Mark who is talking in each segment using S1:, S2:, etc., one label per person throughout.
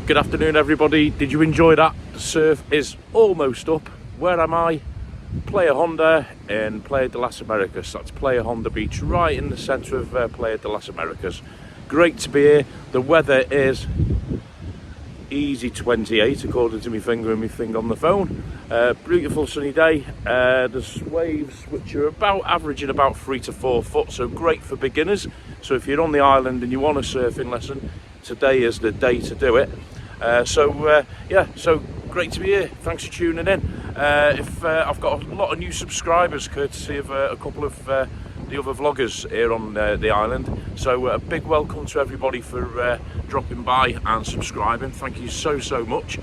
S1: Good afternoon, everybody. Did you enjoy that? The surf is almost up. Where am I? Playa Honda in Playa De Las Americas. That's Playa Honda Beach, right in the centre of Playa De Las Americas. Great to be here. The weather is easy 28 according to my finger and my thing on the phone. Beautiful sunny day. There's waves which are about averaging about 3 to 4 foot, so great for beginners. So if you're on the island and you want a surfing lesson, today is the day to do it. So great to be here. Thanks for tuning in. I've got a lot of new subscribers courtesy of a couple of the other vloggers here on the island, so a big welcome to everybody for dropping by and subscribing. Thank you so much.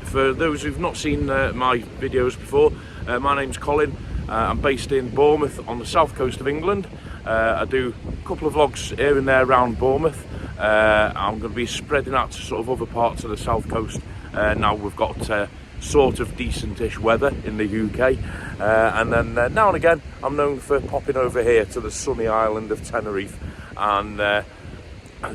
S1: For those who've not seen my videos before, my name's Colin. I'm based in Bournemouth on the south coast of England. I do a couple of vlogs here and there around Bournemouth. I'm going to be spreading out to sort of other parts of the south coast. Now we've got sort of decentish weather in the UK, and then now and again I'm known for popping over here to the sunny island of Tenerife and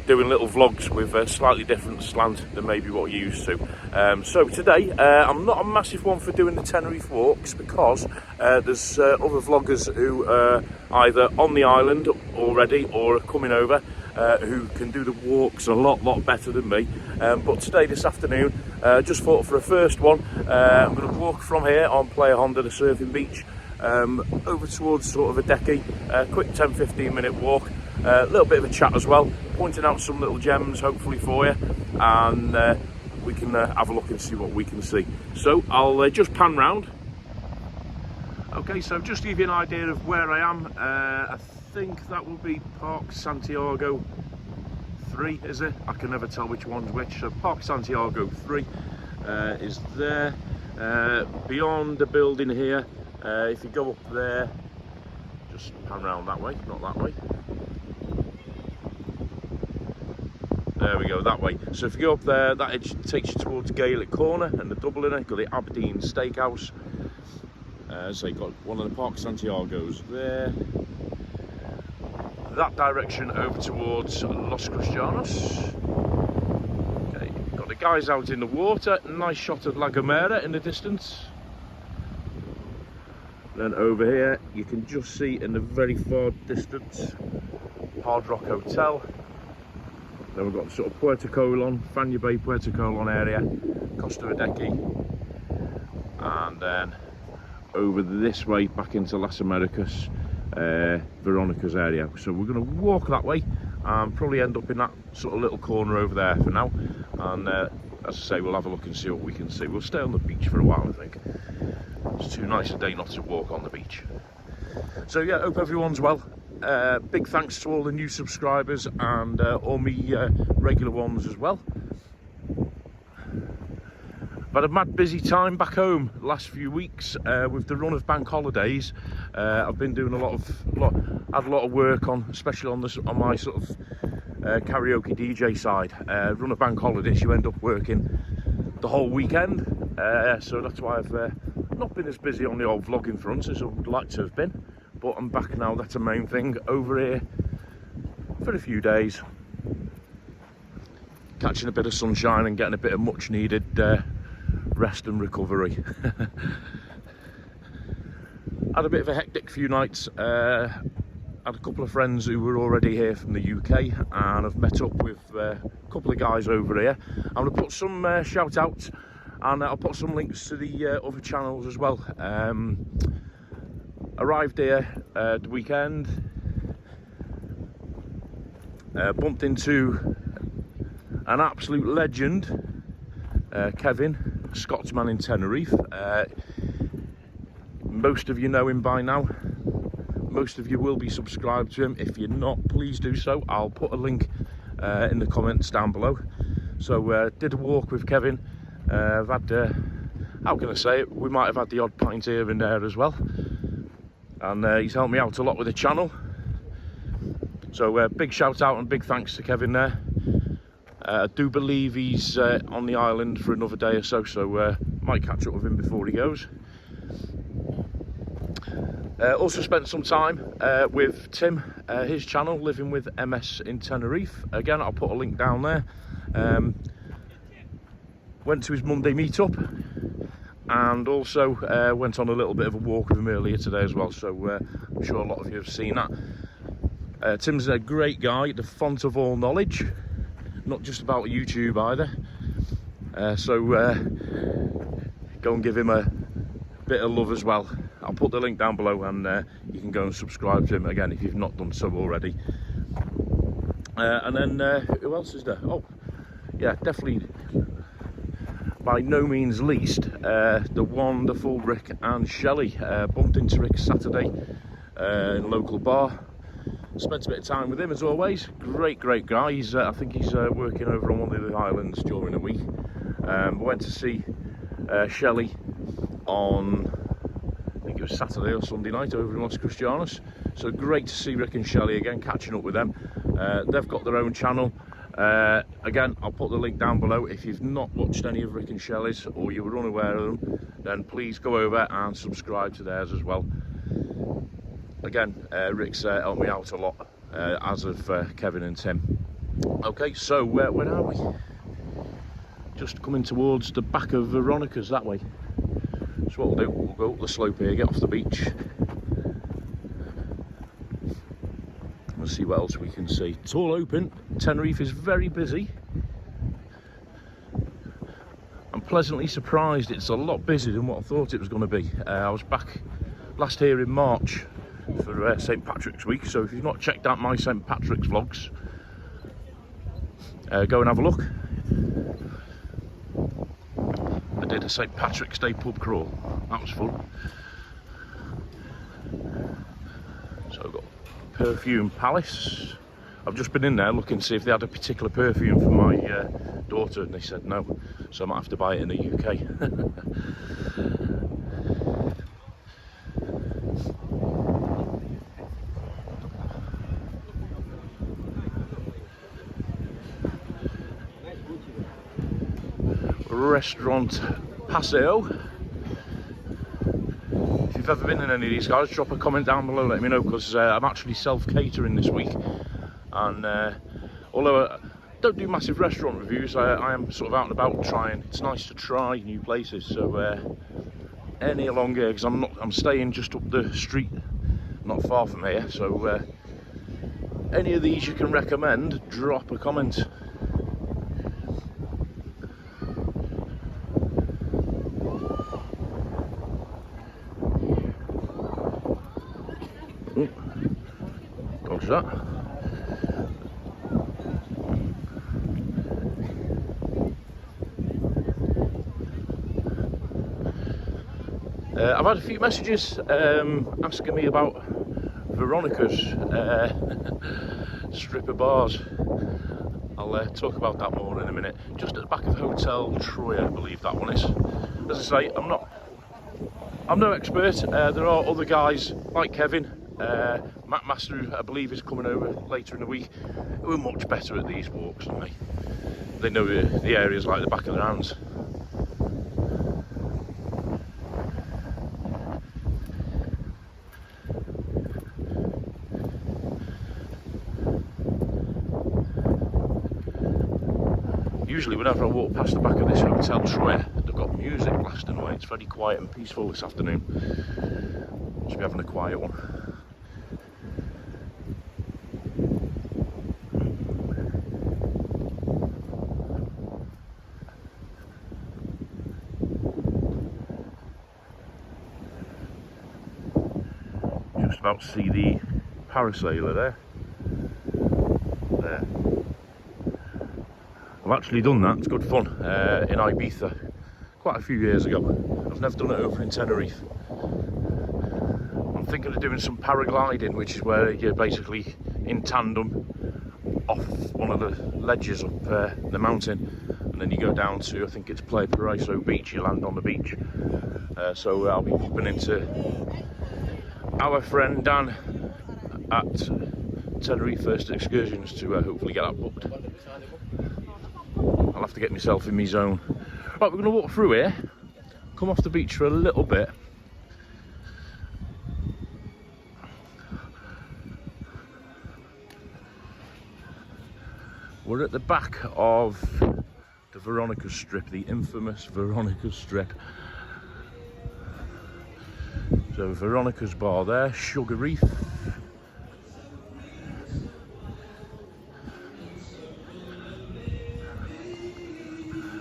S1: doing little vlogs with a slightly different slant than maybe what you're used to. So today I'm not a massive one for doing the Tenerife walks because there's other vloggers who are either on the island already or are coming over who can do the walks a lot better than me. But today, this afternoon, just thought for a first one, I'm going to walk from here on Playa Honda, the surfing beach, over towards sort of Adeje. Quick 10-15 minute walk, a little bit of a chat as well, pointing out some little gems hopefully for you, and we can have a look and see what we can see. So I'll just pan round. Okay, so just to give you an idea of where I am, I think that will be Park Santiago 3, is it? I can never tell which one's which. So Park Santiago 3 is there. Beyond the building here, if you go up there, just pan round that way, not that way. There we go, that way. So if you go up there, that edge takes you towards Gaelic Corner and the Dubliner. You've got the Aberdeen Steakhouse. So you've got one of the Park Santiagos there. That direction over towards Los Cristianos. Okay, got the guys out in the water. Nice shot of La Gomera in the distance. Then over here, you can just see in the very far distance Hard Rock Hotel. Then we've got sort of Puerto Colon, Fania Bay, Puerto Colon area, Costa Adeje, and then over this way back into Las Americas, VERONICA'S area. So we're going to walk that way and probably end up in that sort of little corner over there for now, and as I say, we'll have a look and see what we can see. We'll stay on the beach for a while, I think. It's too nice a day not to walk on the beach. So yeah, hope everyone's well. Big thanks to all the new subscribers and all me regular ones as well. I've had a mad busy time back home the last few weeks with the run of bank holidays. I've been doing had a lot of work on, especially on my sort of karaoke DJ side. Run of bank holidays, you end up working the whole weekend, so that's why I've not been as busy on the old vlogging front as I would like to have been. But I'm back now, that's the main thing, over here for a few days, catching a bit of sunshine and getting a bit of much needed rest and recovery. Had a bit of a hectic few nights. I had a couple of friends who were already here from the UK, and I've met up with a couple of guys over here. I'm going to put some shout outs, and I'll put some links to the other channels as well. Arrived here the weekend, bumped into an absolute legend, Kevin, Scotsman in Tenerife. Most of you know him by now. Most of you will be subscribed to him. If you're not, please do so. I'll put a link in the comments down below. So did a walk with Kevin. I've had, how can I say it, we might have had the odd pint here and there as well. And he's helped me out a lot with the channel. So big shout out and big thanks to Kevin there. I do believe he's on the island for another day or so, so might catch up with him before he goes. Also spent some time with Tim, his channel, Living with MS in Tenerife. Again, I'll put a link down there. Went to his Monday meetup, and also went on a little bit of a walk with him earlier today as well, so I'm sure a lot of you have seen that. Tim's a great guy, the font of all knowledge, not just about YouTube either. So go and give him a bit of love as well. I'll put the link down below, and you can go and subscribe to him again if you've not done so already. And then who else is there? Oh yeah, definitely by no means least the wonderful Rick and Shelley. Bumped into Rick Saturday in a local bar, spent a bit of time with him as always. Great guy. He's I think he's working over on one of the islands during the week. Went to see Shelley on, I think it was Saturday or Sunday night over in Los Cristianos. So great to see Rick and Shelley again, catching up with them. They've got their own channel. Again, I'll put the link down below. If you've not watched any of Rick and Shelley's, or you were unaware of them, then please go over and subscribe to theirs as well. Again, Rick's helped me out a lot, as of Kevin and Tim. Okay, so where are we? Just coming towards the back of Veronica's that way. So what we'll do, we'll go up the slope here, get off the beach. We'll see what else we can see. It's all open. Tenerife is very busy. I'm pleasantly surprised it's a lot busier than what I thought it was going to be. I was back last here in March for St. Patrick's week, so if you've not checked out my St. Patrick's vlogs, go and have a look. I did a St. Patrick's Day pub crawl. That was fun. So I've got Perfume Palace. I've just been in there looking to see if they had a particular perfume for my daughter, and they said no, so I might have to buy it in the UK. Restaurant Paseo. If you've ever been in any of these guys, drop a comment down below, let me know, because I'm actually self-catering this week, and although I don't do massive restaurant reviews, I am sort of out and about trying. It's nice to try new places, so any along here, because I'm staying just up the street, not far from here, so any of these you can recommend, drop a comment. Dodge that. I've had a few messages asking me about Veronica's stripper bars. I'll talk about that more in a minute. Just at the back of Hotel Troya, I believe that one is. As I say, I'm no expert. There are other guys like Kevin, Matt Master, who I believe is coming over later in the week, who are much better at these walks than me. They know the areas like the back of their hands. Usually whenever I walk past the back of this Hotel Troya, they've got music blasting away. It's very quiet and peaceful this afternoon. Should be having a quiet one. about to see the parasailer there. There. I've actually done that, it's good fun, in Ibiza quite a few years ago. I've never done it over in Tenerife. I'm thinking of doing some paragliding, which is where you're basically in tandem off one of the ledges up the mountain, and then you go down to, I think it's Playa De beach, you land on the beach. So I'll be popping into our friend Dan at Tenerife First Excursions to hopefully get that booked. I'll have to get myself in my zone. Right, we're going to walk through here, come off the beach for a little bit. We're at the back of the Veronica's strip, the infamous Veronica's strip. So Veronica's bar there, Sugar Reef.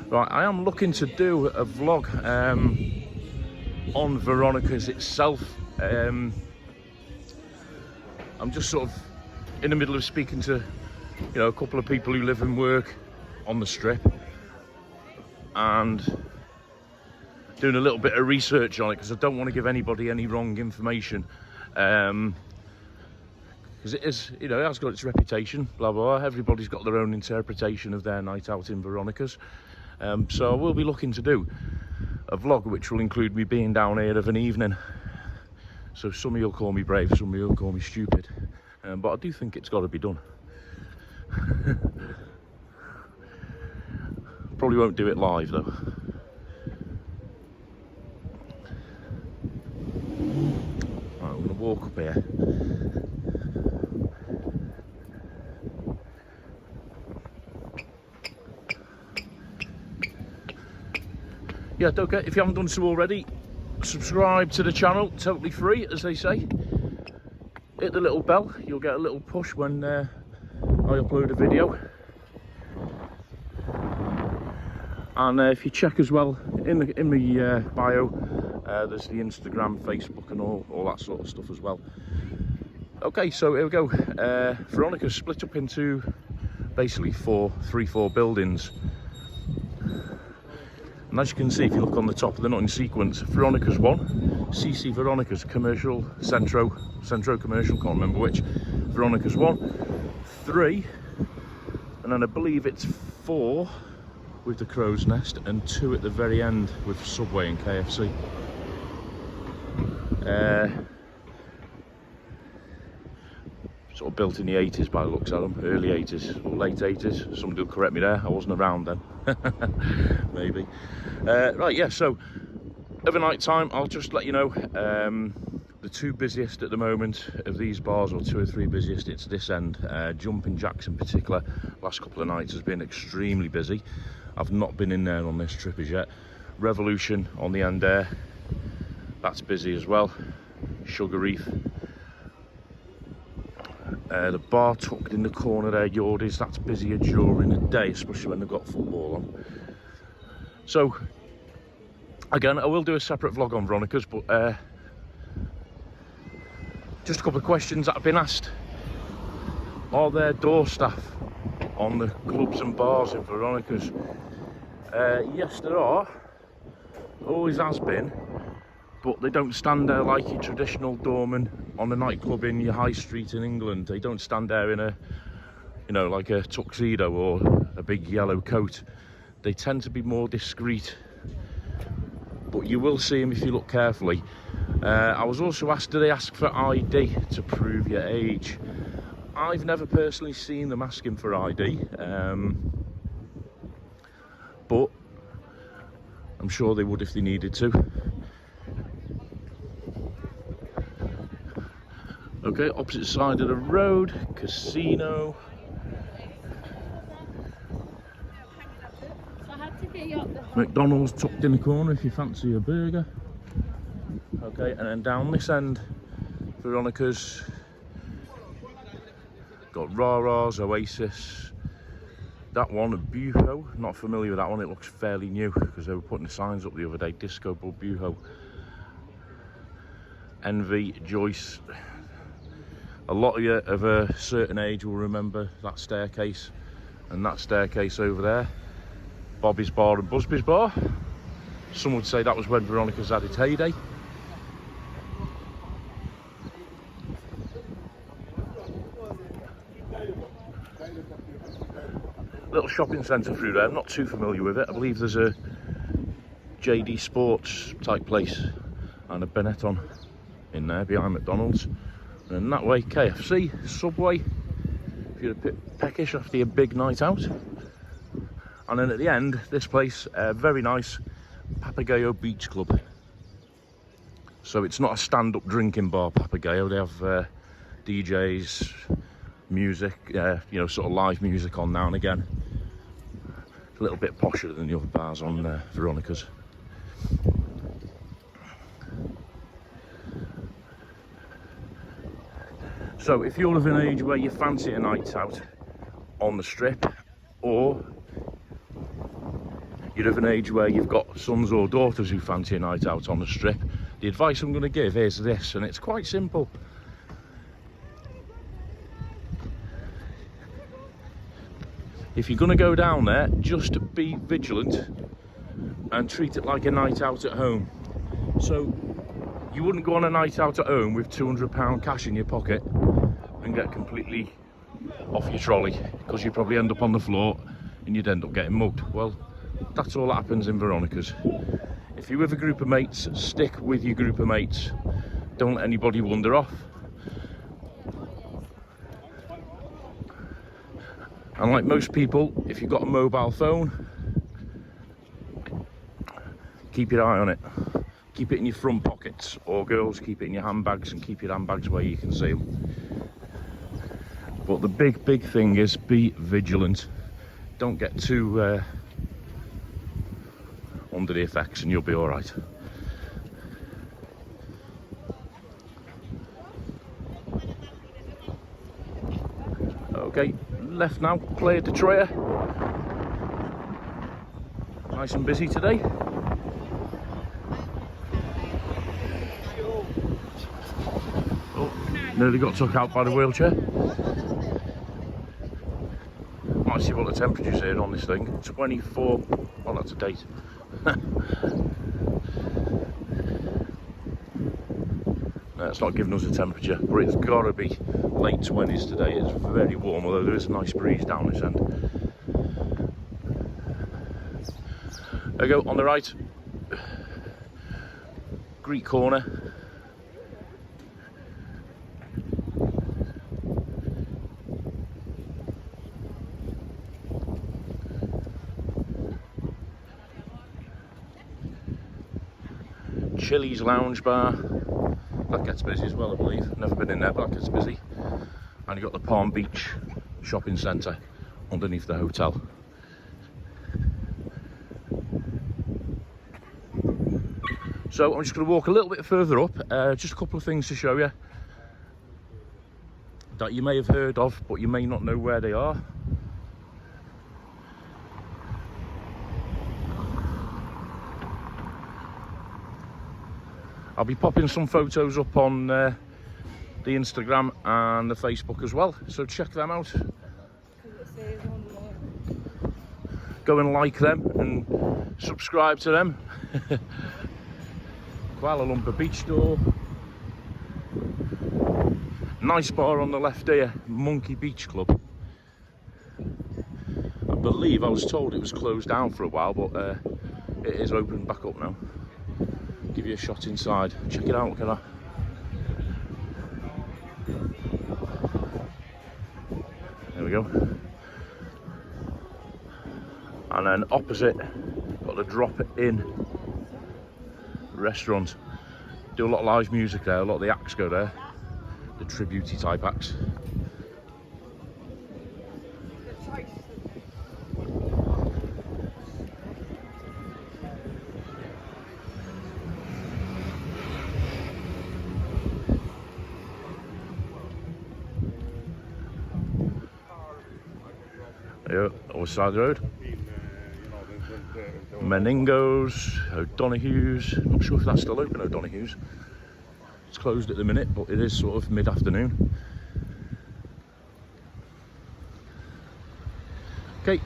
S1: Right, I am looking to do a vlog on Veronica's itself. I'm just sort of in the middle of speaking to, you know, a couple of people who live and work on the strip, and doing a little bit of research on it, because I don't want to give anybody any wrong information, because it is, you know, it has got its reputation, blah blah blah. Everybody's got their own interpretation of their night out in Veronica's. So I will be looking to do a vlog which will include me being down here of an evening. So some of you'll call me brave, some of you'll call me stupid, but I do think it's got to be done. Probably won't do it live though. Right, I'm going to walk up here. Yeah, don't forget, if you haven't done so already, subscribe to the channel, totally free, as they say. Hit the little bell, you'll get a little push when I upload a video. And if you check as well, in my bio, there's the Instagram, Facebook and all that sort of stuff as well. Okay, so here we go. Veronica's split up into basically four buildings. And as you can see, if you look on the top, they're not in sequence. Veronica's 1, CC Veronica's Commercial, Centro Commercial, can't remember which. Veronica's 1, 3, and then I believe it's 4 with the Crow's Nest, and 2 at the very end with Subway and KFC. Sort of built in the 80s by the looks of them, early 80s or late 80s. Somebody will correct me there, I wasn't around then. Maybe. Right, yeah, so overnight time, I'll just let you know the 2 busiest at the moment of these bars, or 2 or 3 busiest, it's this end. Jumping Jacks in particular, last couple of nights has been extremely busy. I've not been in there on this trip as yet. Revolution on the end there, that's busy as well. Sugar Reef. The bar tucked in the corner there, Yordies, that's busier during the day, especially when they've got football on. So, again, I will do a separate vlog on Veronica's, but just a couple of questions that have been asked. Are there door staff on the clubs and bars in Veronica's? Yes, there are. Always has been. But they don't stand there like your traditional doorman on a nightclub in your high street in England. They don't stand there in a, you know, like a tuxedo or a big yellow coat. They tend to be more discreet, but you will see them if you look carefully. I was also asked, do they ask for ID to prove your age? I've never personally seen them asking for ID, but I'm sure they would if they needed to. Okay, opposite side of the road, casino. McDonald's tucked in the corner if you fancy a burger. Okay, and then down this end, Veronica's got Rara's, Oasis. That one, Buho, not familiar with that one, it looks fairly new because they were putting the signs up the other day. Disco Bull Buho. Envy, Joyce. A lot of you of a certain age will remember that staircase and that staircase over there. Bobby's Bar and Busby's Bar. Some would say that was when Veronica's had its heyday. Little shopping centre through there, I'm not too familiar with it. I believe there's a JD Sports type place and a Benetton in there behind McDonald's. And that way, KFC, Subway, if you're a bit peckish after your big night out. And then at the end, this place, very nice, Papagayo Beach Club. So it's not a stand-up drinking bar, Papagayo. They have DJs, music, you know, sort of live music on now and again. A little bit posher than the other bars on Veronica's. So if you're of an age where you fancy a night out on the strip, or you're of an age where you've got sons or daughters who fancy a night out on the strip, the advice I'm going to give is this, and it's quite simple. If you're going to go down there, just be vigilant and treat it like a night out at home. So you wouldn't go on a night out at home with £200 cash in your pocket and get completely off your trolley, because you'd probably end up on the floor and you'd end up getting mugged. Well, that's all that happens in Veronica's. If you're with a group of mates, stick with your group of mates. Don't let anybody wander off. And like most people, if you've got a mobile phone, keep your eye on it. Keep it in your front pockets, or girls, keep it in your handbags, and keep your handbags where you can see them. But the big thing is be vigilant. Don't get too under the effects and you'll be all right. Okay, left now, Playa De Troya. Nice and busy today. Oh, nearly got took out by the wheelchair. Might see what the temperature's here on this thing. 24, well that's a date. No, it's not giving us a temperature, but it's got to be late 20s today. It's very warm, although there is a nice breeze down this end. There we go, on the right, Greek corner. Chili's Lounge Bar, that gets busy as well, I believe. Never been in there, but that gets busy. And you've got the Palm Beach Shopping Centre underneath the hotel. So I'm just going to walk a little bit further up. Just a couple of things to show you that you may have heard of, but you may not know where they are. I'll be popping some photos up on the Instagram and the Facebook as well, so check them out. Go and like them and subscribe to them. Kuala Lumpur Beach Store. Nice bar on the left here, Monkey Beach Club. I believe, I was told it was closed down for a while, but it is open back up now. Give you a shot inside. Check it out, look at that. There we go. And then opposite, got the drop-in restaurant. Do a lot of live music there, a lot of the acts go there. The tribute-y type acts. Yeah, other side of the road. Meningos, O'Donoghue's. Not sure if that's still open, O'Donoghue's. It's closed at the minute, but it is sort of mid-afternoon. Okay,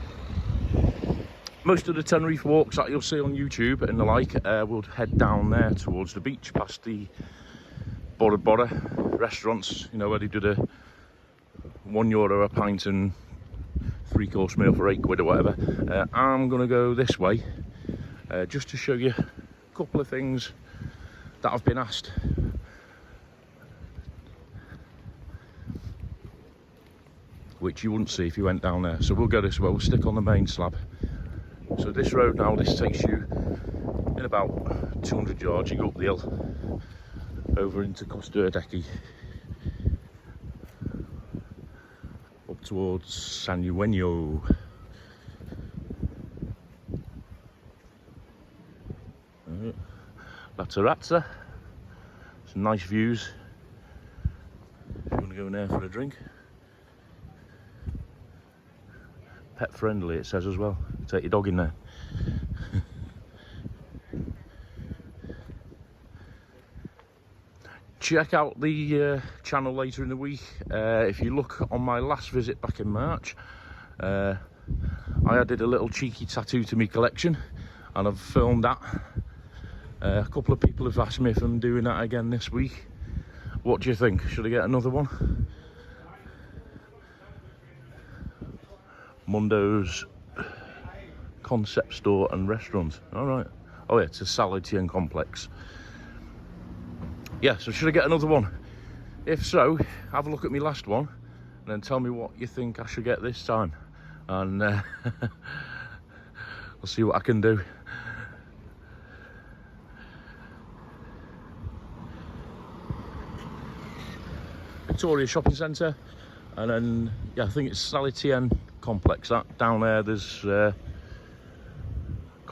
S1: most of the Tenerife walks that you'll see on YouTube and the like will head down there towards the beach, past the Bora Bora restaurants, you know, where they do the €1 a pint and 3-course meal for £8 or whatever. I'm gonna go this way just to show you a couple of things that I've been asked. Which you wouldn't see if you went down there. So we'll go this way, we'll stick on the main slab. So this road now, this takes you in about 200 yards, you go up the hill, over into Costa Adeje, up towards San Eugenio. La Terrazza, some nice views if you want to go in there for a drink. Pet friendly it says as well, take your dog in there. Check out the channel later in the week. If you look on my last visit back in March, I added a little cheeky tattoo to my collection and I've filmed that. A couple of people have asked me if I'm doing that again this week. What do you think? Should I get another one? Mundo's concept store and restaurant. All right. Oh yeah, it's a Saladian complex. Yeah, so should I get another one? If so, have a look at my last one and then tell me what you think I should get this time. And we'll see what I can do. Victoria Shopping Centre, and then yeah, I think it's Saladian complex. That down there, there's can't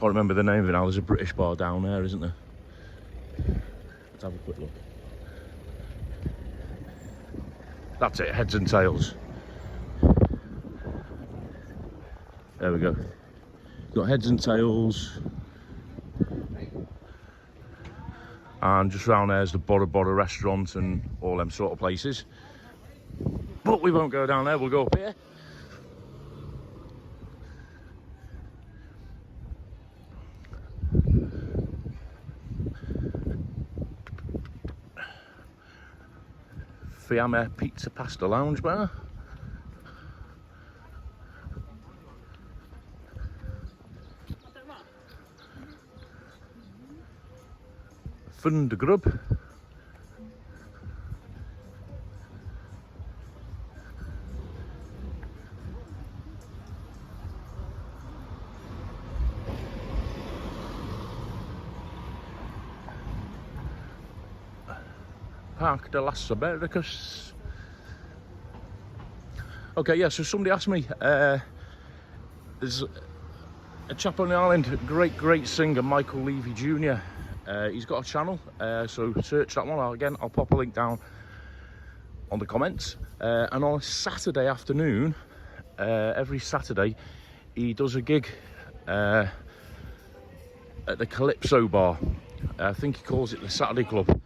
S1: remember the name of it now. There's a British bar down there, isn't there? Let's have a quick look. That's it, Heads and Tails. There we go. Got Heads and Tails, and just round there's the Bora Bora restaurant and all them sort of places. But we won't go down there, we'll go up here. Fiamme Pizza Pasta Lounge Bar. Fun de Grub. Playa De Las Americas. Okay, yeah, so somebody asked me, there's a chap on the island, great singer, Michael Levy Jr. He's got a channel, so search that one. I'll pop a link down on the comments. And on a Saturday afternoon, every Saturday, he does a gig at the CALYPSO bar. I think he calls it the Saturday Club.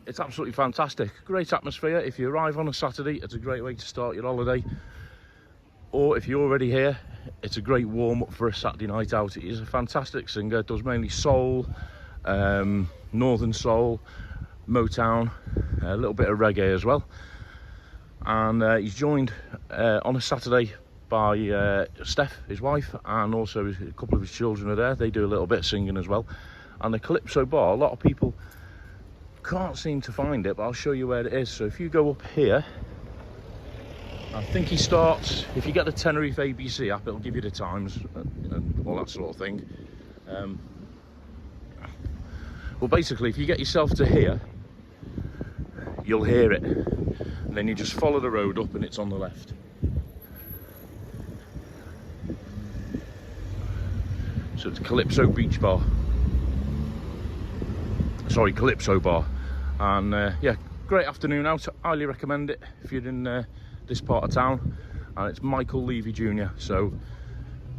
S1: It's absolutely fantastic, great atmosphere. If you arrive on a Saturday, it's a great way to start your holiday. Or if you're already here, it's a great warm-up for a Saturday night out. He's a fantastic singer, does mainly soul, northern soul, Motown, a little bit of reggae as well. And he's joined on a Saturday by Steph, his wife, and also a couple of his children are there. They do a little bit of singing as well. And the CALYPSO bar, a lot of people can't seem to find it, but I'll show you where it is. So if you go up here, I think he starts, if you get the Tenerife ABC app, it'll give you the times and all that sort of thing. Well, basically, if you get yourself to here, you'll hear it. And then you just follow the road up and it's on the left. So it's CALYPSO Beach Bar. Sorry, CALYPSO Bar. And yeah, great afternoon out. Highly recommend it if you're in this part of town. And it's Michael Levy Jr. So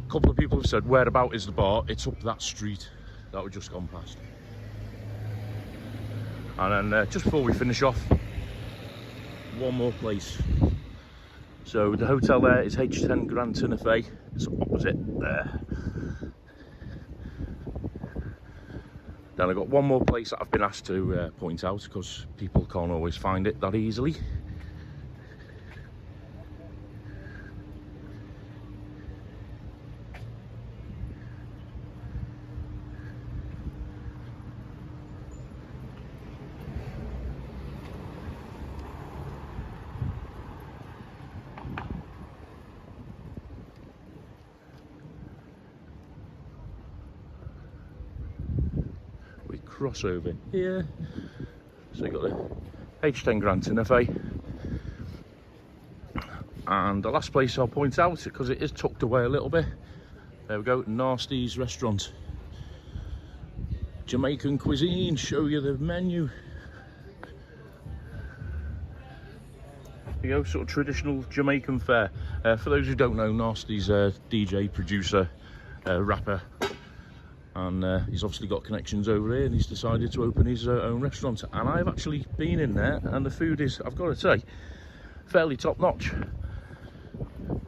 S1: a couple of people have said, whereabout is the bar? It's up that street that we've just gone past. And then just before we finish off, one more place. So the hotel there is H10 Grand Tenerife. It's opposite there. Then I've got one more place that I've been asked to point out, because people can't always find it that easily. Cross over here, so you've got the H10 Grand Tenerife, and the last place I'll point out, because it is tucked away a little bit, there we go, NARSTIES restaurant, Jamaican cuisine. Show you the menu. There you go, sort of traditional Jamaican fare. For those who don't know, NARSTIES DJ, producer, rapper, and he's obviously got connections over here, and he's decided to open his own restaurant. And I've actually been in there, and the food is, I've got to say, fairly top notch.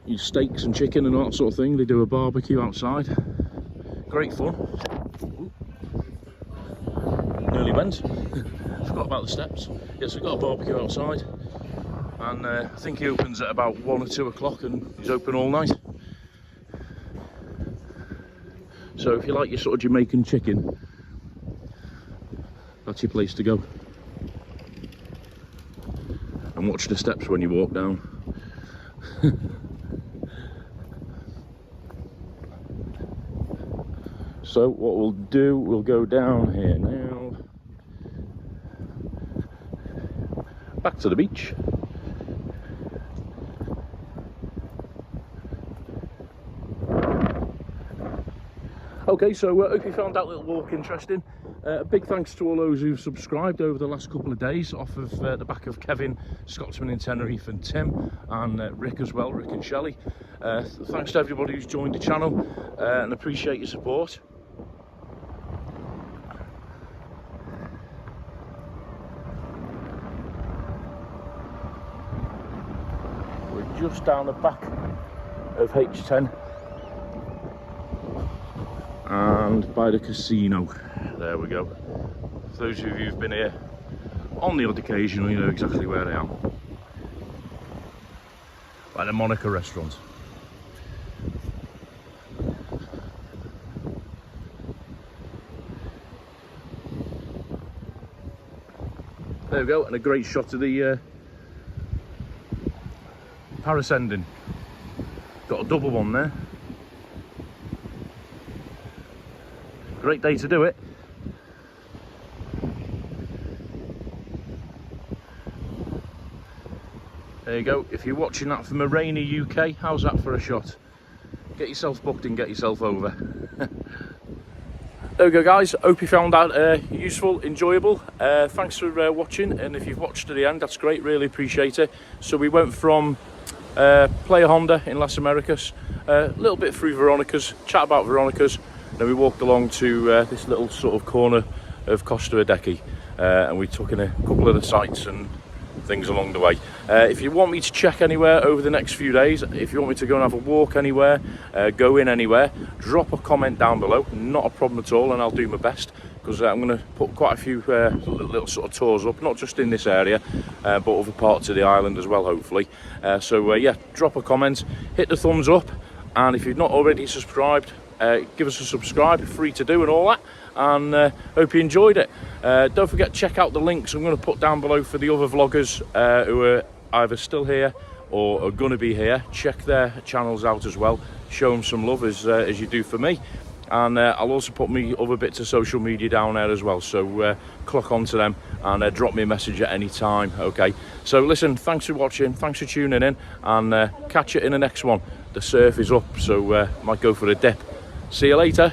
S1: Use steaks and chicken and all that sort of thing. They do a barbecue outside. Great fun. Ooh. Nearly went. Forgot about the steps. Yes, we've got a barbecue outside, and I think he opens at about 1 or 2 o'clock, and he's open all night. So if you like your sort of Jamaican chicken, that's your place to go. And watch the steps when you walk down. So what we'll do, we'll go down here now. Back to the beach. Okay, so hope you found that little walk interesting. A big thanks to all those who've subscribed over the last couple of days, off of the back of Kevin, Scotsman in Tenerife, and Tim, and Rick as well, Rick and Shelley. Thanks to everybody who's joined the channel, and appreciate your support. We're just down the back of H10. And by the casino. There we go. For those of you who've been here on the odd occasion, you know exactly where I am. Like the Monica restaurant. There we go, and a great shot of the parascending. Got a double one there. Great day to do it. There you go. If you're watching that from a rainy UK, how's that for a shot? Get yourself booked and get yourself over. There we go, guys. Hope you found that useful, enjoyable. Thanks for watching, and if you've watched to the end, that's great. Really appreciate it. So we went from Playa Honda in Las Americas, a little bit through Veronica's, chat about Veronica's. Then we walked along to this little sort of corner of Costa Adeje, and we took in a couple of the sites and things along the way. If you want me to check anywhere over the next few days, if you want me to go and have a walk anywhere, go in anywhere, drop a comment down below. Not a problem at all, and I'll do my best, because I'm going to put quite a few little sort of tours up, not just in this area, but other parts of the island as well, hopefully. So yeah, drop a comment, hit the thumbs up, and if you've not already subscribed, give us a subscribe, free to do and all that, and hope you enjoyed it. Don't forget to check out the links I'm going to put down below for the other vloggers who are either still here or are going to be here. Check their channels out as well, show them some love as you do for me, and I'll also put me other bits of social media down there as well, so click onto them and drop me a message at any time. Okay, so listen, thanks for watching, thanks for tuning in, and catch you in the next one. The surf is up, so might go for a dip. See you later.